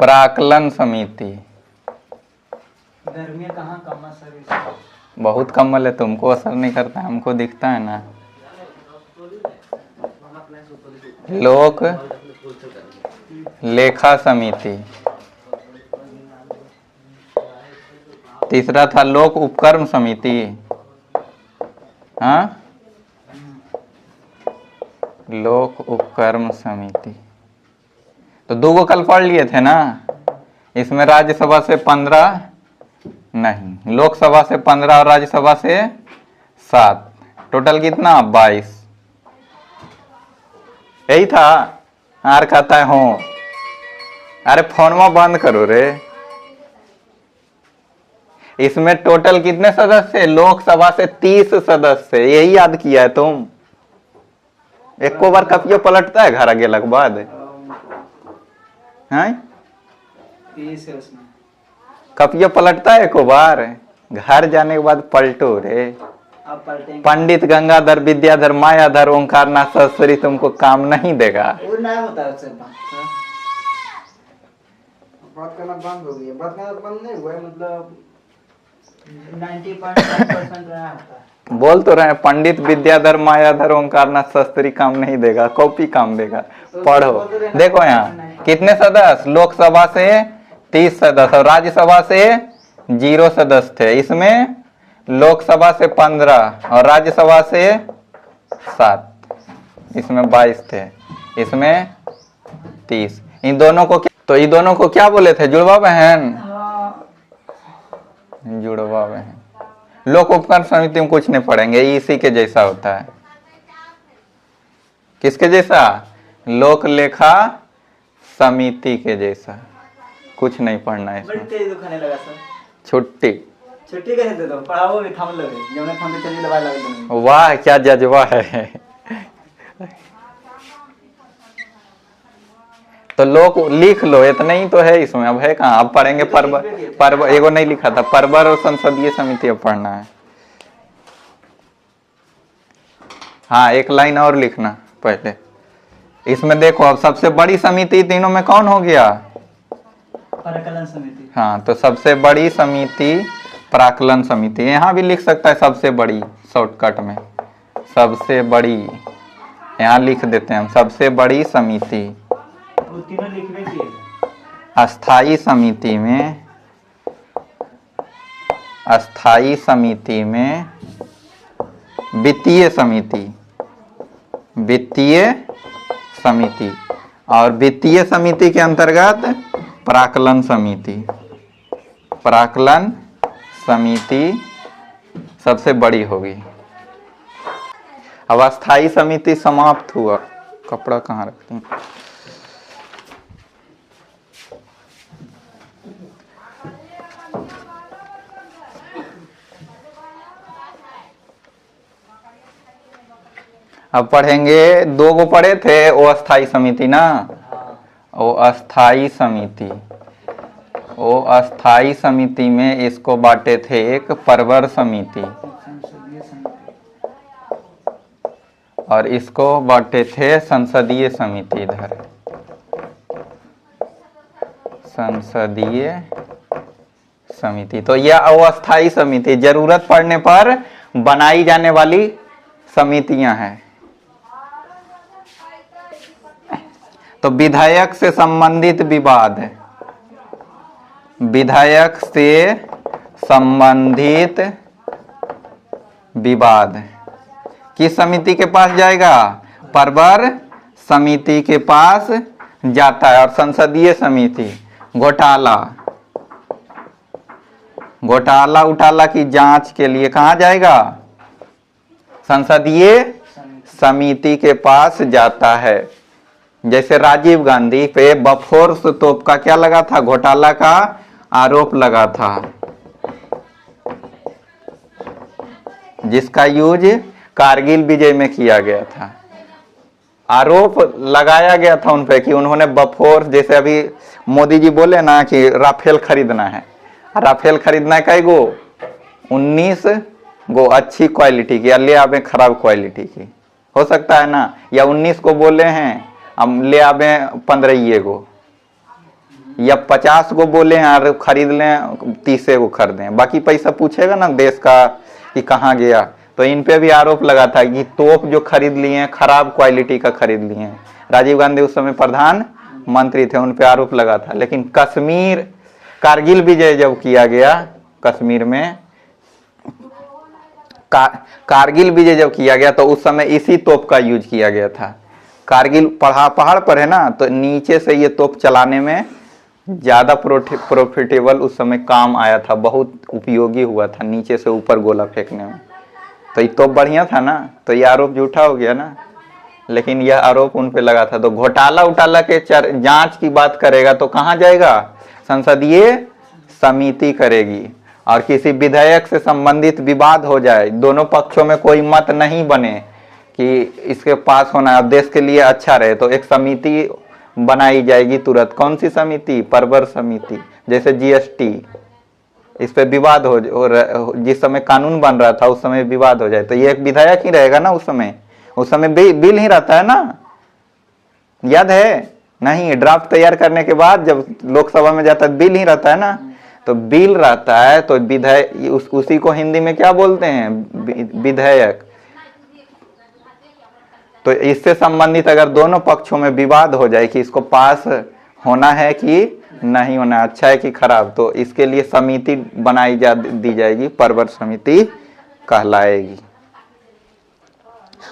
प्राक्कलन समिति। गर्मी कहाँ कम असर, बहुत कमल है, तुमको असर नहीं करता है, हमको दिखता है ना। लोक लेखा समिति। तीसरा था लोक उपक्रम समिति। हाँ, लोक उपक्रम समिति। तो दो गो कल पढ़ लिए थे ना। इसमें राज्यसभा से 15 नहीं, लोकसभा से 15 और राज्यसभा से 7, टोटल कितना 22। यही था। आर कहता है हो। अरे फोन में बंद करो रे। इसमें टोटल कितने सदस्य? लोकसभा से 30 सदस्य। यही याद किया है तुम। एक को बार कपियो पलटता है घर आगे लग बाद है, कपियो पलटता है एको बार। घर जाने के बाद पलटो रे। पंडित गंगाधर विद्याधर मायाधर ओंकारनाथ सरस्वती तुमको काम नहीं देगा। वो नहीं होता उससे बात करना बंद हो गया। बात करना बंद नहीं हुआ, मतलब 90.5% रहा होता है। बोल तो रहे पंडित विद्याधर मायाधर ओंकारनाथ शास्त्री काम नहीं देगा, कॉपी काम देगा। पढ़ो। देखो यहाँ कितने सदस्य? लोकसभा से 30 सदस्य और राज्यसभा से 0 सदस्य थे। इसमें लोकसभा से 15 और राज्यसभा से 7, इसमें 22 थे, इसमें 30। इन दोनों को तो इन दोनों को क्या बोले थे? जुड़वा बहन। जुड़वा बहन। लोक उपक्रम समिति में कुछ नहीं पढ़ेंगे, इसी के जैसा होता है। किसके जैसा? लोक लेखा समिति के जैसा। कुछ नहीं पढ़ना है इसमें। बड़ी तेज दुखाने लगा सर। छुट्टी कैसे दे दो? पढ़ाओ भी थम लगे, जौने थम चली दवाई लग गई। वाह क्या जज्बा है। तो लोग लिख लो, इतना ही तो है इसमें। अब है कहाँ? अब पढ़ेंगे पर्व एगो नहीं लिखा था, परवर और संसदीय समिति अब पढ़ना है। हाँ, एक लाइन और लिखना पहले। इसमें देखो अब सबसे बड़ी समिति तीनों में कौन हो गया? प्राक्कलन समिति। हाँ, तो सबसे बड़ी समिति प्राक्कलन समिति। यहाँ भी लिख सकता है सबसे बड़ी, शॉर्टकट में सबसे बड़ी यहाँ लिख देते हैं हम। सबसे बड़ी समिति। वो तीनों लिखने की अस्थाई समिति में, अस्थाई समिति में वित्तीय समिति, वित्तीय समिति और वित्तीय समिति के अंतर्गत प्राक्कलन समिति। प्राक्कलन समिति सबसे बड़ी होगी। अब अस्थाई समिति समाप्त हुआ। कपड़ा कहाँ रखते हैं? अब पढ़ेंगे, दो गो पढ़े थे, वो अस्थाई समिति ना, वो अस्थाई समिति। वो अस्थाई समिति में इसको बांटे थे एक परवर समिति और इसको बांटे थे संसदीय समिति। इधर संसदीय समिति। तो यह अस्थाई समिति जरूरत पड़ने पर बनाई जाने वाली समितियां हैं। तो विधायक से संबंधित विवाद, विधायक से संबंधित विवाद किस समिति के पास जाएगा? परवर समिति के पास जाता है। और संसदीय समिति घोटाला, घोटाला उटाला की जांच के लिए कहां जाएगा? संसदीय समिति के पास जाता है। जैसे राजीव गांधी पे बफोर्स तोप का क्या लगा था? घोटाला का आरोप लगा था, जिसका यूज कारगिल विजय में किया गया था। आरोप लगाया गया था उन पे कि उन्होंने बफोर्स, जैसे अभी मोदी जी बोले ना कि राफेल खरीदना है। राफेल खरीदना है कई गो? 19 गो अच्छी क्वालिटी की, ले आवे खराब क्वालिटी की, हो सकता है ना। या 19 को बोले हैं, हम ले आवे 15 गो। या 50 को बोले हैं और खरीद लें 30 को खरीदें, बाकी पैसा पूछेगा ना देश का कि कहाँ गया। तो इन पे भी आरोप लगा था कि तोप जो खरीद लिए हैं खराब क्वालिटी का खरीद लिए हैं। राजीव गांधी उस समय प्रधानमंत्री थे, उन पे आरोप लगा था। लेकिन कश्मीर कारगिल विजय जब किया गया कश्मीर में, कारगिल विजय जब किया गया तो उस समय इसी तोप का यूज किया गया था। कारगिल पहाड़ पर है ना, तो नीचे से ये तोप चलाने में ज्यादा प्रॉफिटेबल उस समय काम आया था, बहुत उपयोगी हुआ था नीचे से ऊपर गोला फेंकने में। तो ये तोप बढ़िया था ना, तो ये आरोप झूठा हो गया ना। लेकिन यह आरोप उन पे लगा था। तो घोटाला उटाला के जांच की बात करेगा तो कहाँ जाएगा? संसदीय समिति करेगी। और किसी विधेयक से संबंधित विवाद हो जाए, दोनों पक्षों में कोई मत नहीं बने कि इसके पास होना है, देश के लिए अच्छा रहे, तो एक समिति बनाई जाएगी तुरंत। कौन सी समिति? परवर समिति। जैसे जीएसटी, इस पे विवाद हो, जिस समय कानून बन रहा था उस समय विवाद हो जाए तो ये एक विधायक ही रहेगा ना। उस समय बिल ही रहता है ना, याद है? नहीं, ड्राफ्ट तैयार करने के बाद जब लोकसभा में जाता है बिल ही रहता है ना। तो बिल रहता है तो विधेयक, उसी को हिंदी में क्या बोलते हैं? विधेयक। तो इससे संबंधित अगर दोनों पक्षों में विवाद हो जाए कि इसको पास होना है कि नहीं होना, अच्छा है कि खराब, तो इसके लिए समिति बनाई दी जाएगी, परवर समिति कहलाएगी।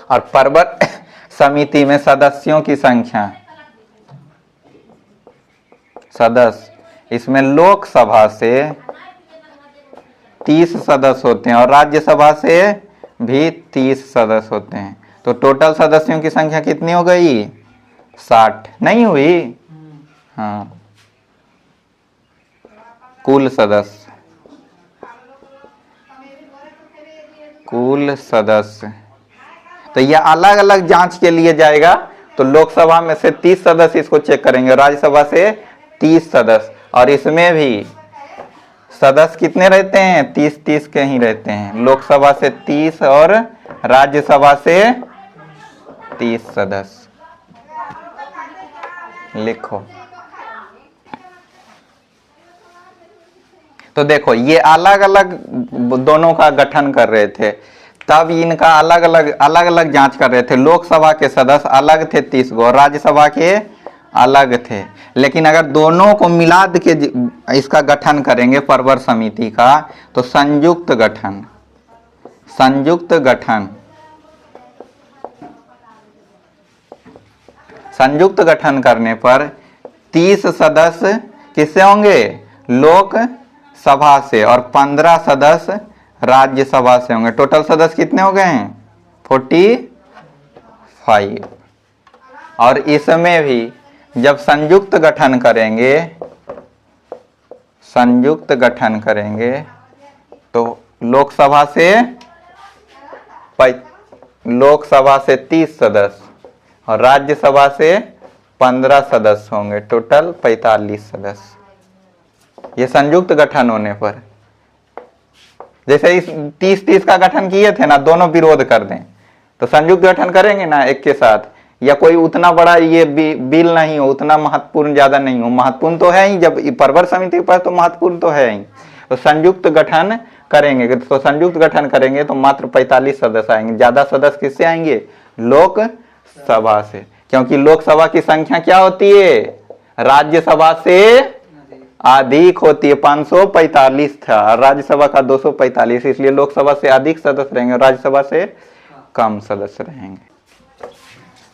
और परवर समिति में सदस्यों की संख्या, सदस्य, इसमें लोकसभा से 30 सदस्य होते हैं और राज्यसभा से भी 30 सदस्य होते हैं। तो टोटल सदस्यों की संख्या कितनी हो गई? 60 नहीं हुई? हाँ, कुल सदस्य, कुल सदस्य। तो यह अलग अलग जांच के लिए जाएगा। तो लोकसभा में से 30 सदस्य इसको चेक करेंगे, राज्यसभा से 30 सदस्य। और इसमें भी सदस्य कितने रहते हैं? 30 के ही रहते हैं। लोकसभा से 30 और राज्यसभा से 30 सदस्य। लिखो। तो देखो, ये अलग अलग दोनों का गठन कर रहे थे, तब इनका अलग अलग जांच कर रहे थे। लोकसभा के सदस्य अलग थे 30 गो, राज्यसभा के अलग थे। लेकिन अगर दोनों को मिला के इसका गठन करेंगे परवर समिति का, तो संयुक्त गठन, संयुक्त गठन, संयुक्त गठन करने पर 30 सदस्य किससे होंगे? लोकसभा से, और 15 सदस्य राज्यसभा से होंगे। टोटल सदस्य कितने हो गए हैं? 45। और इसमें भी जब संयुक्त गठन करेंगे, संयुक्त गठन करेंगे तो लोकसभा से 30 सदस्य और राज्यसभा से 15 सदस्य होंगे, टोटल 45 सदस्य। ये संयुक्त गठन होने पर, जैसे इस 30-30 का गठन किए थे ना, दोनों विरोध कर दें तो संयुक्त गठन करेंगे ना एक के साथ, या कोई उतना बड़ा ये बिल नहीं हो, उतना महत्वपूर्ण ज्यादा नहीं हो, महत्वपूर्ण तो है ही, जब परवर समिति के पास तो महत्वपूर्ण तो है ही, तो संयुक्त गठन करेंगे। तो संयुक्त गठन करेंगे तो मात्र 45 सदस्य आएंगे। ज्यादा सदस्य किससे आएंगे? लोकसभा से, क्योंकि लोकसभा की संख्या क्या होती है? राज्यसभा से अधिक होती है। 545 था, राज्यसभा का 245, इसलिए लोकसभा से अधिक सदस्य रहेंगे, राज्यसभा से कम सदस्य रहेंगे।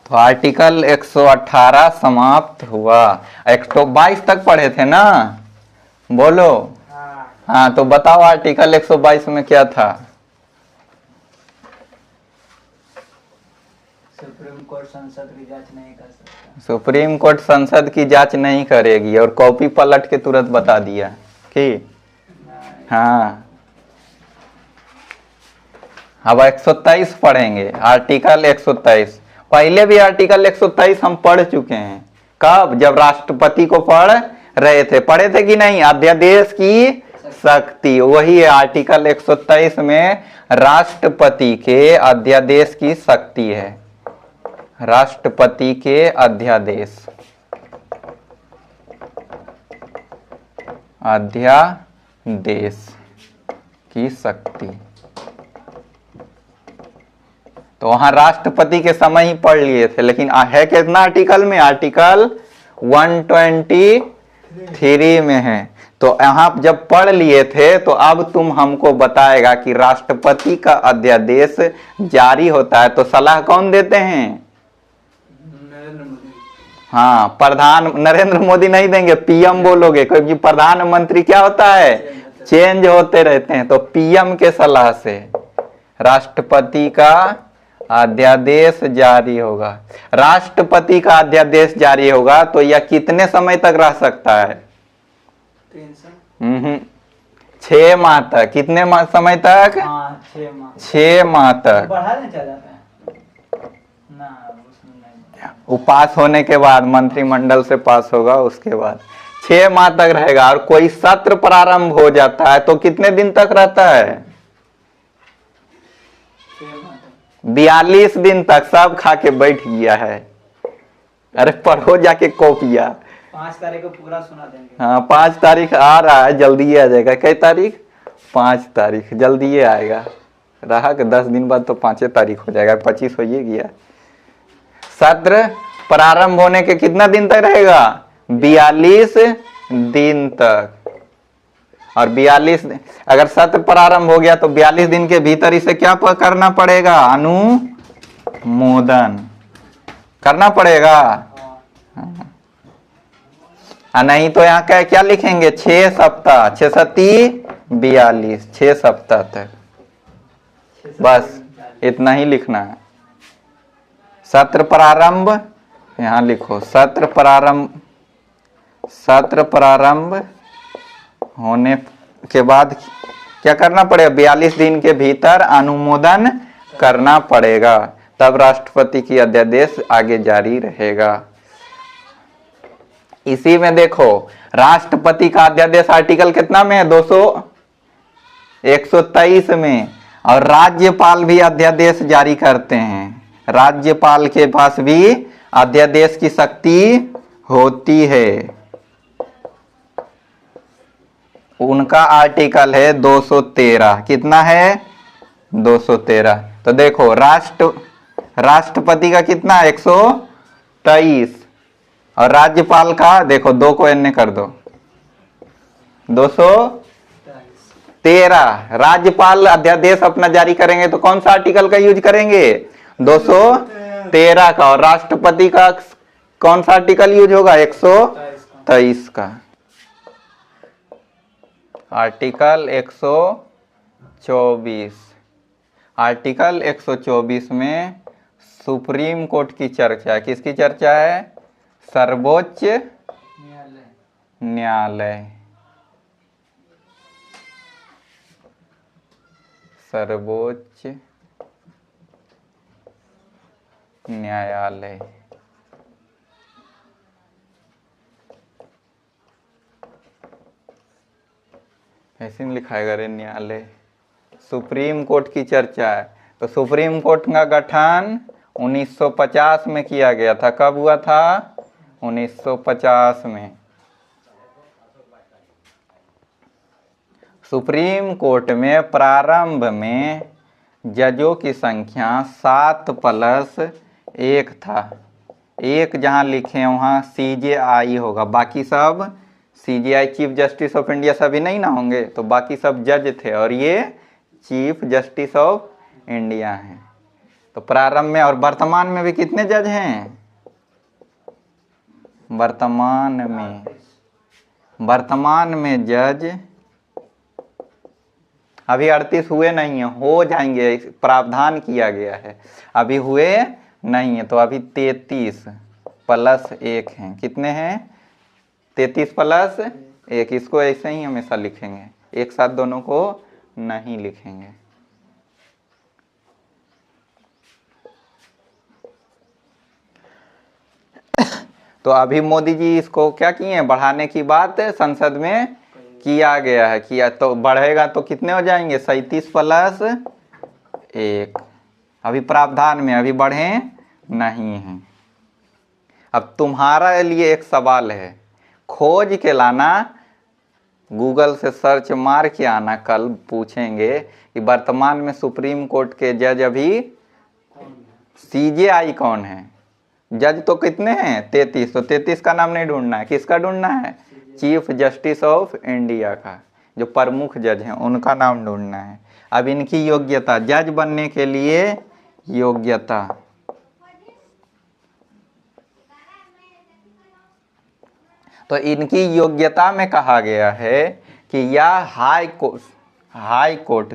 तो आर्टिकल 118 समाप्त हुआ। 122 तक पढ़े थे ना, बोलो। हाँ, तो बताओ आर्टिकल 122 में क्या था? सुप्रीम कोर्ट संसद की जांच नहीं कर सकता। सुप्रीम कोर्ट संसद की जांच नहीं करेगी, और कॉपी पलट के तुरंत बता दिया कि हाँ। अब 123 पढ़ेंगे, आर्टिकल 123। पहले भी आर्टिकल 123 हम पढ़ चुके हैं। कब? जब राष्ट्रपति को पढ़ रहे थे। पढ़े थे कि नहीं? अध्यादेश की शक्ति, वही है आर्टिकल 123 में, राष्ट्रपति के अध्यादेश की शक्ति है। राष्ट्रपति के अध्यादेश, अध्यादेश की शक्ति। तो वहां राष्ट्रपति के समय ही पढ़ लिए थे, लेकिन है कितना आर्टिकल में? आर्टिकल 123 में है। तो यहां जब पढ़ लिए थे तो अब तुम हमको बताएगा कि राष्ट्रपति का अध्यादेश जारी होता है तो सलाह कौन देते हैं? नरेंद्र मोदी। हाँ, प्रधान नरेंद्र मोदी नहीं देंगे, पीएम बोलोगे, क्योंकि प्रधानमंत्री क्या होता है? चेंज होते रहते हैं। तो पीएम के सलाह से राष्ट्रपति का अध्यादेश जारी होगा। राष्ट्रपति का अध्यादेश जारी होगा तो यह कितने समय तक रह सकता है? 6 माह तक। कितने समय तक? 6 माह तक। बढ़ा नहीं चला जाता है ना, उसमें नहीं। वो पास होने के बाद, मंत्रिमंडल से पास होगा, उसके बाद 6 माह तक रहेगा। और कोई सत्र प्रारंभ हो जाता है तो कितने दिन तक रहता है? 42 दिन तक। सब खा के बैठ गया है। अरे पढ़ो जाके कॉपिया। 5 तारीख को पूरा सुना देंगे। हाँ, 5 तारीख आ रहा है, जल्दी आ जाएगा। कई तारीख? 5 तारीख, जल्दी आएगा। रहा कि 10 दिन बाद तो 5 तारीख हो जाएगा, 25 हो ही गया। सत्र प्रारंभ होने के कितना दिन तक रहेगा? 42 दिन तक। और 42 अगर सत्र प्रारंभ हो गया तो 42 दिन के भीतर इसे क्या करना पड़ेगा? अनुमोदन करना पड़ेगा। नहीं तो यहाँ क्या लिखेंगे? 6 सप्ताह, 6 सती 42, 6 सप्ताह तक। बस इतना ही लिखना है। सत्र प्रारंभ, यहाँ लिखो, सत्र प्रारंभ होने के बाद क्या करना पड़ेगा? 42 दिन के भीतर अनुमोदन करना पड़ेगा, तब राष्ट्रपति की अध्यादेश आगे जारी रहेगा। इसी में देखो, राष्ट्रपति का अध्यादेश आर्टिकल कितना में है? 123 में। और राज्यपाल भी अध्यादेश जारी करते हैं। राज्यपाल के पास भी अध्यादेश की शक्ति होती है। उनका आर्टिकल है 213। कितना है? 213। तो देखो, राष्ट्रपति का कितना? 123। और राज्यपाल का देखो, 2 को एन कर दो, 213। राज्यपाल अध्यादेश अपना जारी करेंगे तो कौन सा आर्टिकल का यूज करेंगे? 213 का। और राष्ट्रपति का कौन सा आर्टिकल यूज होगा? 123 का। आर्टिकल 124। आर्टिकल 124 में सुप्रीम कोर्ट की चर्चा है। किसकी चर्चा है? सर्वोच्च न्यायालय। सर्वोच्च न्यायालय। ऐसे में लिखाएगा रे, न्यायालय। सुप्रीम कोर्ट की चर्चा है। तो सुप्रीम कोर्ट का गठन 1950 में किया गया था। कब हुआ था? 1950 में। सुप्रीम कोर्ट में प्रारंभ में जजों की संख्या 7+1 था। एक जहां लिखे वहां CJI होगा, बाकी सब CJI chief justice of India सभी नहीं ना होंगे, तो बाकी सब जज थे और ये चीफ जस्टिस ऑफ इंडिया हैं। तो प्रारंभ में। और वर्तमान में भी कितने जज हैं? वर्तमान में जज अभी 38 हुए नहीं है, हो जाएंगे, प्रावधान किया गया है, अभी हुए नहीं है। तो अभी 33+1 हैं। कितने हैं? 33+1। इसको ऐसे ही हमेशा लिखेंगे, एक साथ दोनों को नहीं लिखेंगे। तो अभी मोदी जी इसको क्या किए हैं? बढ़ाने की बात संसद में किया गया है। किया तो बढ़ेगा तो कितने हो जाएंगे? 37+1। अभी प्रावधान में, अभी बढ़े नहीं हैं। अब तुम्हारा लिए एक सवाल है, खोज के लाना गूगल से सर्च मार के आना, कल पूछेंगे कि वर्तमान में सुप्रीम कोर्ट के जज अभी सीजेआई कौन है। जज तो कितने हैं? 33। तो 33 का नाम नहीं ढूंढना है, किसका ढूंढना है? चीफ जस्टिस ऑफ इंडिया का, जो प्रमुख जज हैं उनका नाम ढूंढना है। अब इनकी योग्यता, जज बनने के लिए योग्यता, तो इनकी योग्यता में कहा गया है कि या हाई कोर्ट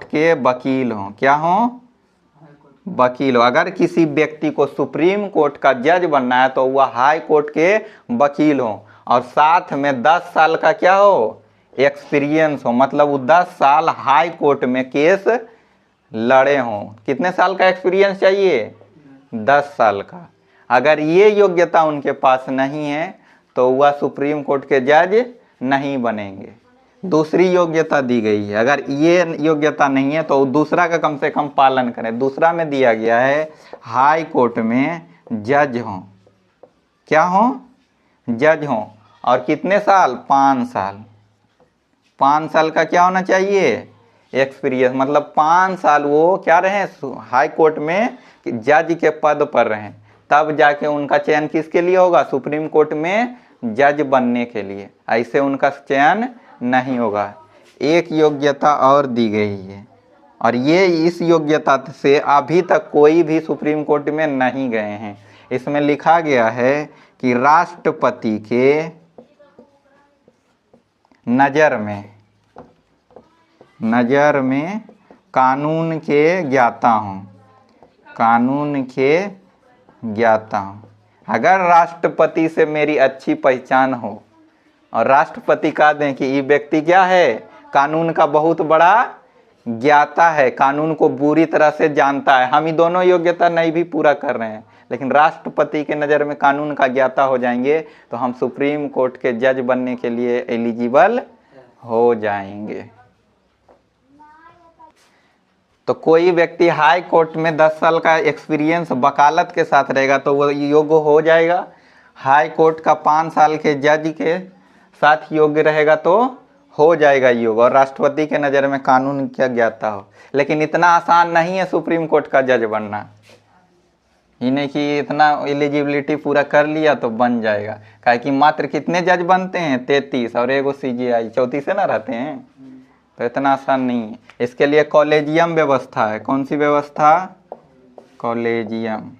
के वकील हों। क्या हों? वकील हो। अगर किसी व्यक्ति को सुप्रीम कोर्ट का जज बनना है तो वह हाई कोर्ट के वकील हो, और साथ में 10 साल का क्या हो? एक्सपीरियंस हो। मतलब वो 10 साल हाई कोर्ट में केस लड़े हों। कितने साल का एक्सपीरियंस चाहिए? 10 साल का। अगर ये योग्यता उनके पास नहीं है तो वह सुप्रीम कोर्ट के जज नहीं बनेंगे। दूसरी योग्यता दी गई है, अगर ये योग्यता नहीं है तो दूसरा का कम से कम पालन करें। दूसरा में दिया गया है हाई कोर्ट में जज हों। क्या हों? जज हों। और कितने साल? 5 साल। 5 साल का क्या होना चाहिए? एक्सपीरियंस। मतलब 5 साल वो क्या रहे? हाई कोर्ट में जज के पद पर रहें, तब जाके उनका चयन किसके लिए होगा? सुप्रीम कोर्ट में जज बनने के लिए। ऐसे उनका चयन नहीं होगा। एक योग्यता और दी गई है, और ये इस योग्यता से अभी तक कोई भी सुप्रीम कोर्ट में नहीं गए हैं। इसमें लिखा गया है कि राष्ट्रपति के नज़र में कानून के ज्ञाता हों। कानून के ज्ञाता हूँ। अगर राष्ट्रपति से मेरी अच्छी पहचान हो और राष्ट्रपति कह दें कि ये व्यक्ति क्या है? कानून का बहुत बड़ा ज्ञाता है, कानून को बुरी तरह से जानता है। हम ये दोनों योग्यता नहीं भी पूरा कर रहे हैं, लेकिन राष्ट्रपति के नज़र में कानून का ज्ञाता हो जाएंगे तो हम सुप्रीम कोर्ट के जज बनने के लिए एलिजिबल हो जाएंगे। तो कोई व्यक्ति हाई कोर्ट में 10 साल का एक्सपीरियंस वकालत के साथ रहेगा तो वो योग्य हो जाएगा। हाई कोर्ट का 5 साल के जज के साथ योग्य रहेगा तो हो जाएगा योग्य, और राष्ट्रपति के नज़र में कानून क्या ज्ञाता हो। लेकिन इतना आसान नहीं है सुप्रीम कोर्ट का जज बनना। ही नहीं कि इतना एलिजिबिलिटी पूरा कर लिया तो बन जाएगा। काहे कि मात्र कितने जज बनते हैं? 33, और एगो सीजीआई 34 से ना रहते हैं, तो इतना आसान नहीं है। इसके लिए कॉलेजियम व्यवस्था है। कौन सी व्यवस्था? कॉलेजियम।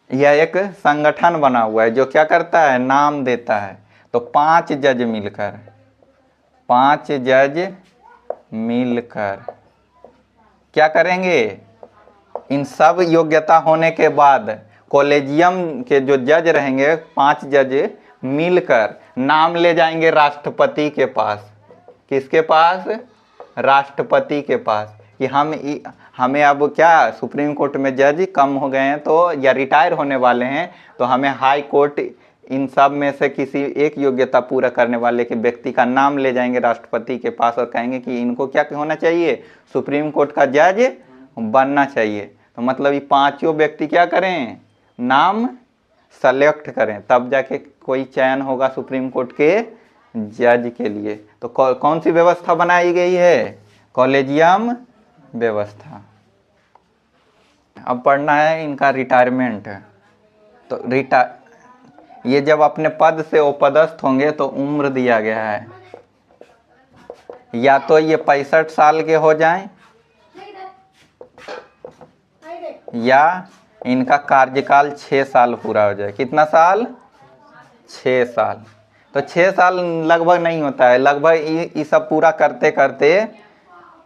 यह एक संगठन बना हुआ है जो क्या करता है? नाम देता है। तो 5 जज मिलकर क्या करेंगे? इन सब योग्यता होने के बाद कॉलेजियम के जो जज रहेंगे, 5 जज मिलकर नाम ले जाएंगे राष्ट्रपति के पास। किसके पास? राष्ट्रपति के पास, कि हमें अब क्या सुप्रीम कोर्ट में जज कम हो गए हैं तो, या रिटायर होने वाले हैं, तो हमें हाई कोर्ट इन सब में से किसी एक योग्यता पूरा करने वाले के व्यक्ति का नाम ले जाएंगे राष्ट्रपति के पास और कहेंगे कि इनको क्या होना चाहिए? सुप्रीम कोर्ट का जज बनना चाहिए। तो मतलब ये 5 व्यक्ति क्या करें? नाम सेलेक्ट करें, तब जाके कोई चयन होगा सुप्रीम कोर्ट के जज के लिए। तो कौन सी व्यवस्था बनाई गई है? कॉलेजियम व्यवस्था। अब पढ़ना है इनका रिटायरमेंट। तो ये जब अपने पद से अपदस्थ होंगे तो उम्र दिया गया है, या तो ये 65 साल के हो जाएं, या इनका कार्यकाल 6 साल पूरा हो जाए। कितना साल? 6 साल। तो 6 साल लगभग नहीं होता है, लगभग ये सब पूरा करते करते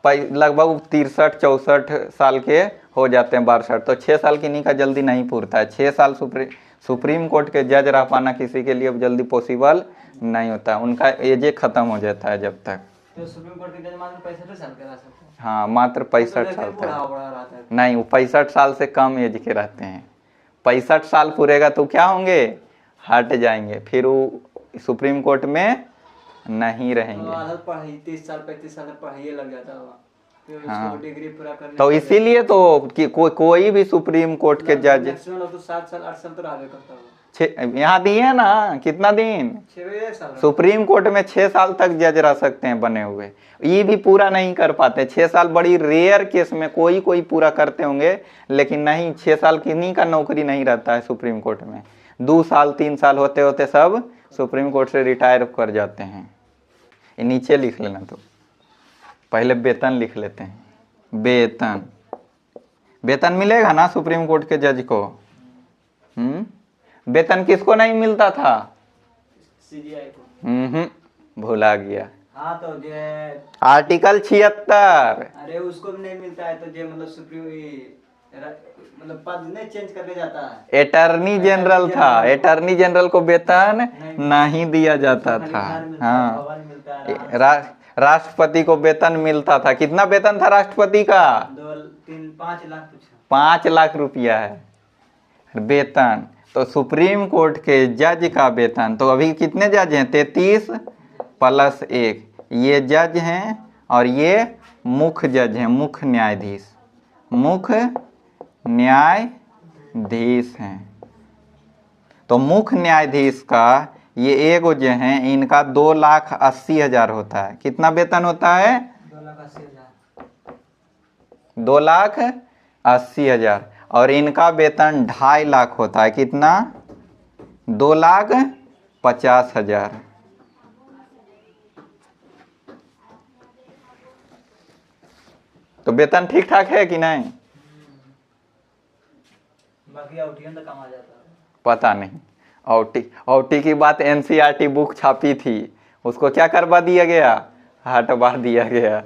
लगभग 63-64 साल के हो जाते हैं, 62। तो 6 साल की इन्हीं का जल्दी नहीं पूरता है। 6 साल सुप्रीम कोर्ट के जज रह पाना किसी के लिए अब जल्दी पॉसिबल नहीं होता, उनका एज खत्म हो जाता है जब तक। तो सुप्रीम कोर्ट के जज मात्र 65 साल के रह सकते हैं। हाँ, मात्र 65 साल तक नहीं, वो 65 साल से कम एज के रहते हैं। 65 साल पूरेगा तो क्या होंगे? हट जाएंगे, फिर वो सुप्रीम कोर्ट में नहीं रहेंगे। तो 30 साल 35 साल पढ़ाई लग जाता होगा। फिर हाँ। उसको डिग्री पूरा करने तो इसीलिए तो कि कोई भी सुप्रीम कोर्ट के जज मैक्सिमम लोग तो 7 साल 8 साल तो रहा करता होगा। यहाँ दिए ना कितना दिन 6 साल सुप्रीम कोर्ट में 6 साल तक जज रह सकते हैं बने हुए, ये भी पूरा नहीं कर पाते। 6 साल बड़ी रेयर केस में कोई पूरा करते होंगे, लेकिन नहीं, 6 साल किन्हीं का नौकरी नहीं रहता है सुप्रीम कोर्ट में। 2 साल 3 साल होते होते सब सुप्रीम कोर्ट से रिटायर कर जाते हैं। ये नीचे लिख लेना, तो पहले वेतन लिख लेते हैं। वेतन मिलेगा ना सुप्रीम कोर्ट के जज को? वेतन किसको नहीं मिलता था? सीजीआई को। भुला गया। हाँ तो जो आर्टिकल 76। अरे उसको भी नहीं मिलता है, तो जो मतलब सुप्रीम मतलब पद नहीं चेंज करके जाता है। अटॉर्नी जनरल था, अटॉर्नी जनरल को वेतन नहीं दिया जाता था। हाँ, राष्ट्रपति को वेतन मिलता था। कितना वेतन था राष्ट्रपति का? 5 लाख कुछ। 5 लाख रुपया है वेतन। तो सुप्रीम कोर्ट के जज का वेतन, तो अभी कितने जज हैं? 33 + 1 ये जज हैं, और ये मुख्य जज हैं, मुख्य न्यायाधीश। मुख्य न्यायाधीश हैं। तो मुख्य न्यायाधीश का ये एगो जो हैं, इनका 2,80,000 होता है। कितना वेतन होता है? 2,80,000। और इनका वेतन 2.5 लाख होता है। कितना? 2,50,000। तो वेतन ठीक ठाक है कि नहीं? बाकी आउटियन तो कम आ जाता है। पता नहीं। औटी की बात एनसीईआरटी बुक छापी थी, उसको क्या करवा दिया गया? हटवा दिया गया।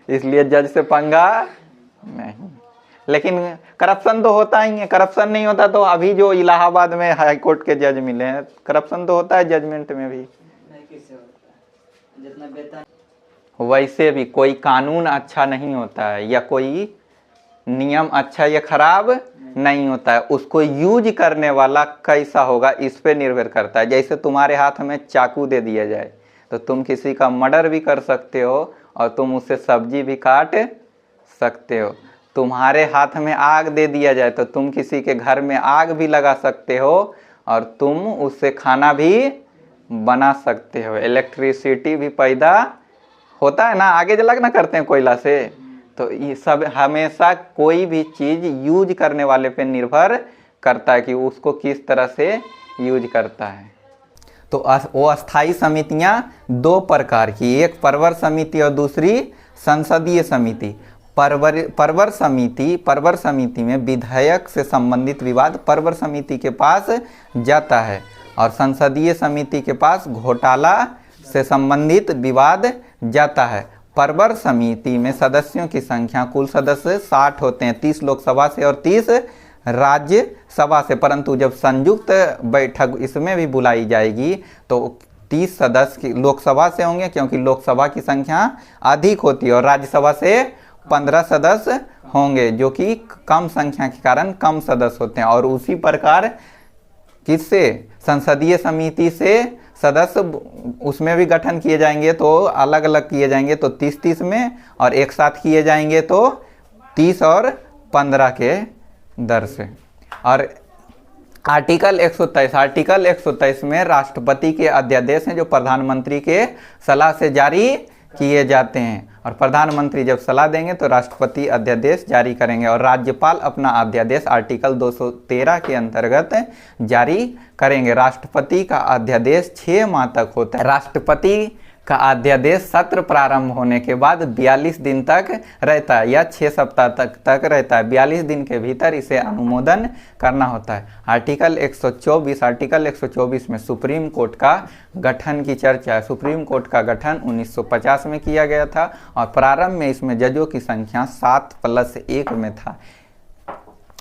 इसलिए जज से पंगा नहीं। लेकिन करप्शन तो होता ही है। करप्शन नहीं होता तो अभी जो इलाहाबाद में हाई कोर्ट के जज मिले हैं, करप्शन तो होता है जजमेंट में भी। नहीं, किससे होता है? जितना वेतन। वैसे भी कोई कानून अच्छा नहीं होता है, या कोई नियम अच्छा या खराब नहीं होता है, उसको यूज करने वाला कैसा होगा इस पे निर्भर करता है। जैसे तुम्हारे हाथ में चाकू दे दिया जाए तो तुम किसी का मर्डर भी कर सकते हो, और तुम उससे सब्जी भी काट सकते हो। तुम्हारे हाथ में आग दे दिया जाए तो तुम किसी के घर में आग भी लगा सकते हो, और तुम उससे खाना भी बना सकते हो। इलेक्ट्रिसिटी भी पैदा होता है ना, आगे जलग ना करते हैं कोयला से। तो ये सब हमेशा कोई भी चीज़ यूज करने वाले पे निर्भर करता है कि उसको किस तरह से यूज करता है। तो वो अस्थाई समितियां 2 प्रकार की, एक परवर समिति और दूसरी संसदीय समिति। परवर समिति में विधायक से संबंधित विवाद परवर समिति के पास जाता है, और संसदीय समिति के पास घोटाला से संबंधित विवाद जाता है। परवर समिति में सदस्यों की संख्या, कुल सदस्य 60 होते हैं, 30 लोकसभा से और 30 राज्यसभा से। परंतु जब संयुक्त बैठक इसमें भी बुलाई जाएगी तो 30 सदस्य लोकसभा से होंगे, क्योंकि लोकसभा की संख्या अधिक होती है, और राज्यसभा से 15 सदस्य होंगे, जो कि कम संख्या के कारण कम सदस्य होते हैं। और उसी प्रकार किससे? संसदीय समिति से सदस्य उसमें भी गठन किए जाएंगे, तो अलग अलग किए जाएंगे, तो 30-30 में, और एक साथ किए जाएंगे तो 30 और 15 के दर से। और आर्टिकल 123 में राष्ट्रपति के अध्यादेश हैं, जो प्रधानमंत्री के सलाह से जारी किए जाते हैं, और प्रधानमंत्री जब सलाह देंगे तो राष्ट्रपति अध्यादेश जारी करेंगे, और राज्यपाल अपना अध्यादेश आर्टिकल 213 के अंतर्गत जारी करेंगे। राष्ट्रपति का अध्यादेश 6 माह तक होता है। राष्ट्रपति का अध्यादेश सत्र प्रारंभ होने के बाद 42 दिन तक रहता है, या 6 सप्ताह तक रहता है। 42 दिन के भीतर इसे अनुमोदन करना होता है। आर्टिकल 124 में सुप्रीम कोर्ट का गठन की चर्चा है। सुप्रीम कोर्ट का गठन 1950 में किया गया था, और प्रारंभ में इसमें जजों की संख्या 7 + 1 में था,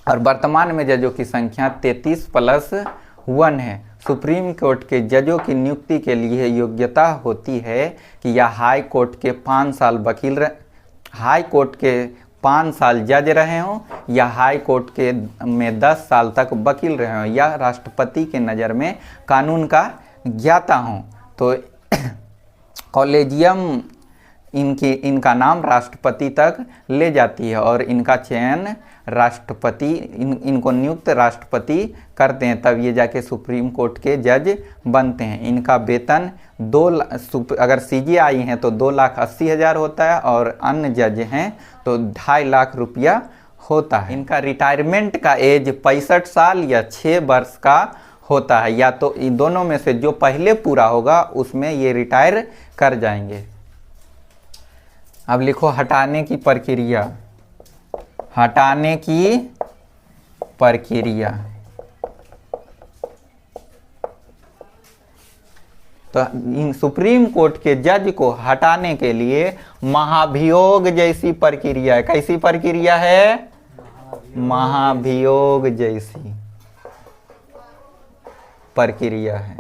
और वर्तमान में जजों की संख्या 33 + 1 है। सुप्रीम कोर्ट के जजों की नियुक्ति के लिए योग्यता होती है कि यह हाई कोर्ट के 5 साल हाई कोर्ट के 5 साल जज रहे हों, या हाई कोर्ट के में 10 साल तक वकील रहे हों, या राष्ट्रपति के नज़र में कानून का ज्ञाता हों। तो कॉलेजियम इनका नाम राष्ट्रपति तक ले जाती है और इनका चयन राष्ट्रपति इनको नियुक्त राष्ट्रपति करते हैं, तब ये जाके सुप्रीम कोर्ट के जज बनते हैं। इनका वेतन अगर सीजीआई हैं तो 2,80,000 होता है और अन्य जज हैं तो 2.5 लाख रुपया होता है। इनका रिटायरमेंट का एज 65 साल या 6 वर्ष का होता है, या तो इन दोनों में से जो पहले पूरा होगा उसमें ये रिटायर कर जाएंगे। अब लिखो हटाने की प्रक्रिया। हटाने की प्रक्रिया तो इन सुप्रीम कोर्ट के जज को हटाने के लिए महाभियोग जैसी प्रक्रिया है। कैसी प्रक्रिया है? महाभियोग जैसी प्रक्रिया है।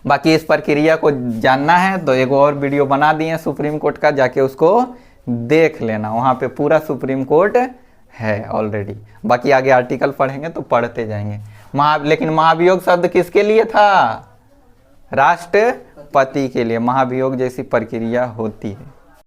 बाकी इस प्रक्रिया को जानना है तो एक और वीडियो बना दिए सुप्रीम कोर्ट का, जाके उसको देख लेना, वहां पे पूरा सुप्रीम कोर्ट है ऑलरेडी। बाकी आगे आर्टिकल पढ़ेंगे तो पढ़ते जाएंगे। लेकिन महाभियोग शब्द किसके लिए था? राष्ट्रपति के लिए महाभियोग जैसी प्रक्रिया होती है।